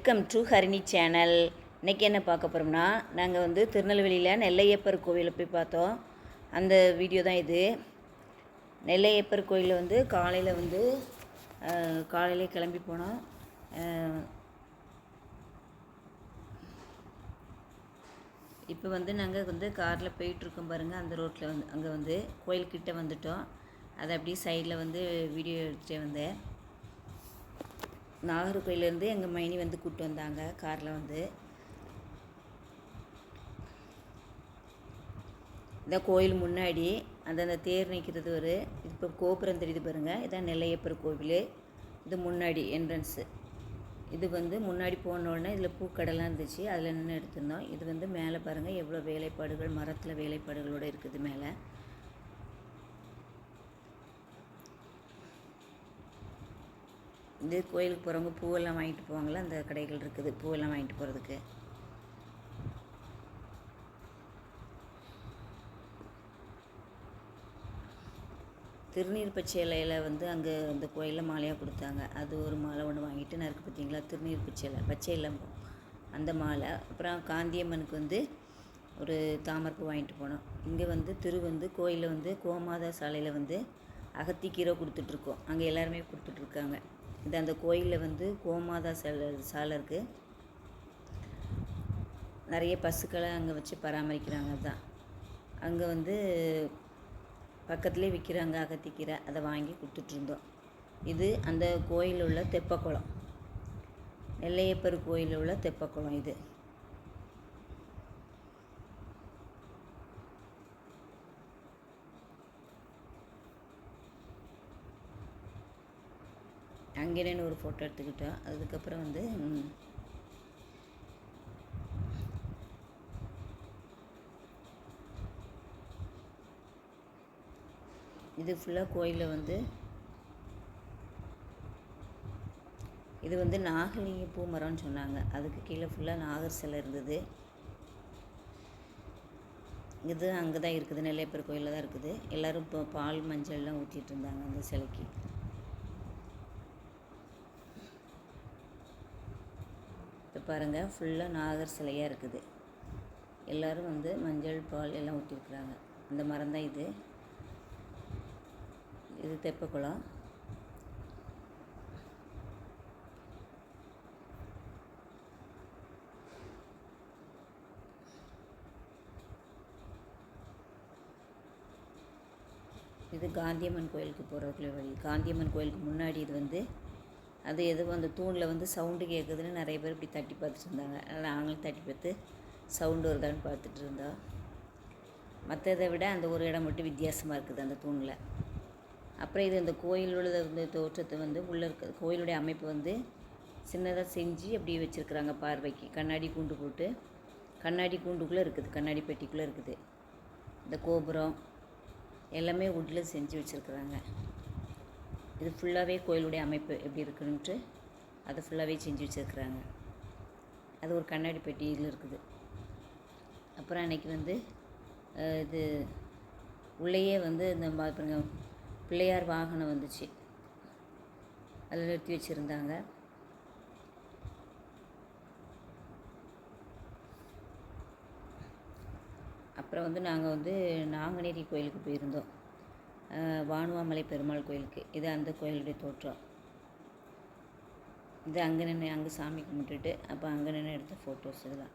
Welcome to Harini channel. இன்றைக்கி என்ன பார்க்க போகிறோம்னா, நாங்கள் வந்து திருநெல்வேலியில் நெல்லையப்பர் கோவிலை போய் பார்த்தோம். அந்த வீடியோ தான் இது. நெல்லையப்பர் கோயிலில் வந்து காலையிலே கிளம்பி போனோம். இப்போ வந்து நாங்கள் வந்து காரில் போயிட்டுருக்கோம் பாருங்கள். அந்த ரோட்டில் வந்து அங்கே வந்து கோயில்கிட்ட வந்துட்டோம். அதை அப்படியே சைடில் வந்து வீடியோ எடுத்துகிட்டே வந்தேன். நாகர்கோயிலேருந்து எங்கள் மைனி வந்து கூப்பிட்டு வந்தாங்க காரில் வந்து. இந்த கோயில் முன்னாடி அந்த தேர் நிற்கிறது இப்போ கோபுரம் தெரியுது பாருங்கள். இதான் நெல்லையப்பர் கோவில். இது முன்னாடி என்ட்ரன்ஸு. இது வந்து முன்னாடி போனோடனே இதில் பூக்கடைலாம் இருந்துச்சு, அதில் நின்று எடுத்திருந்தோம். இது வந்து மேலே பாருங்கள் எவ்வளோ வேலைப்பாடுகள், மரத்தில் வேலைப்பாடுகளோடு இருக்குது மேலே. இது கோயிலுக்கு போகிறவங்க பூவெல்லாம் வாங்கிட்டு போவாங்களே, அந்த கடைகள் இருக்குது பூவெல்லாம் வாங்கிட்டு போகிறதுக்கு. திருநீர் பச்சை இலையில் வந்து அங்கே அந்த கோயிலில் மாலையாக கொடுத்தாங்க. அது ஒரு மாலை ஒன்று வாங்கிட்டு நான் இருக்குது பார்த்தீங்களா, திருநீர் பச்சை இலை, பச்சை இலை அந்த மாலை. அப்புறம் காந்தியம்மனுக்கு வந்து ஒரு தாமரைப்பூ வாங்கிட்டு போனோம். இங்கே வந்து கோயிலில் வந்து கோமாதா சாலையில் வந்து அகத்திக்கீரை கொடுத்துட்ருக்கோம். அங்கே எல்லாருமே கொடுத்துட்ருக்காங்க. இது அந்த கோயிலில் வந்து கோமாதா சாலை இருக்குது. நிறைய பசுக்களை அங்கே வச்சு பராமரிக்கிறாங்க. தான் அங்கே வந்து பக்கத்துலேயே விற்கிறாங்க அகத்திக்கீரை. அதை வாங்கி கொடுத்துட்ருந்தோம். இது அந்த கோயிலில் உள்ள தெப்பக்குளம், நெல்லையப்பர் கோயிலில் உள்ள தெப்பக்குளம் இது. அங்கே ஒரு ஃபோட்டோ எடுத்துக்கிட்டோம். அதுக்கப்புறம் வந்து இது ஃபுல்லாக கோயிலில் வந்து இது வந்து நாகலிங்க பூ மரம்னு சொன்னாங்க. அதுக்கு கீழே ஃபுல்லாக நாகர் சிலை இருந்தது. இது அங்கே தான் இருக்குது, நெல்லையப்பர் கோயிலில் தான் இருக்குது. எல்லோரும் இப்போ பால் மஞ்சள்லாம் ஊற்றிட்டு இருந்தாங்க அந்த சிலைக்கு. இப்போ பாருங்கள் ஃபுல்லாக நாகர் சிலையாக இருக்குது. எல்லோரும் வந்து மஞ்சள் பால் எல்லாம் ஊற்றிருக்குறாங்க. அந்த மரம் தான் இது. இது தெப்பக்குளம். இது காந்தியம்மன் கோயிலுக்கு போகிறதுக்குள்ள வழி. காந்தியம்மன் கோயிலுக்கு முன்னாடி இது வந்து அது எதுவும் அந்த தூணில் வந்து சவுண்டு கேட்குதுன்னு நிறைய பேர் இப்படி தட்டி பார்த்துட்டு இருந்தாங்க. அதனால் நாங்களும் தட்டி பார்த்து சவுண்டு வருதான்னு பார்த்துட்டு இருந்தோம். மற்றதை விட அந்த ஒரு இடம் மட்டும் வித்தியாசமாக இருக்குது அந்த தூணில். அப்புறம் இது இந்த கோயிலோட இந்த தோற்றத்தை வந்து உள்ளே இருக்கிற கோயிலுடைய அமைப்பு வந்து சின்னதாக செஞ்சு அப்படியே வச்சுருக்குறாங்க பார்வைக்கு. கண்ணாடி கூண்டு போட்டு, கண்ணாடி கூண்டுக்குள்ளே இருக்குது, கண்ணாடி பெட்டிக்குள்ளே இருக்குது. இந்த கோபுரம் எல்லாமே வுட்டில் செஞ்சு வச்சுருக்குறாங்க. இது ஃபுல்லாகவே கோயிலுடைய அமைப்பு எப்படி இருக்குன்ட்டு அதை ஃபுல்லாகவே செஞ்சு வச்சுருக்குறாங்க. அது ஒரு கண்ணாடி பெட்டியில் இருக்குது. அப்புறம் அன்றைக்கி வந்து இது உள்ளேயே வந்து இந்த பாருங்க பிள்ளையார் வாகனம் வந்துச்சு, அதில் நிறுத்தி வச்சுருந்தாங்க. அப்புறம் வந்து நாங்கள் வந்து நாங்குநேரி கோயிலுக்கு போயிருந்தோம், வானுவாமலை பெருமாள் கோயிலுக்கு. இது அந்த கோயிலுடைய தோற்றம். இது அங்கே நின்று அங்கே சாமி கும்பிட்டுட்டு அப்போ அங்கே நின்று எடுத்த ஃபோட்டோஸ் இதெல்லாம்.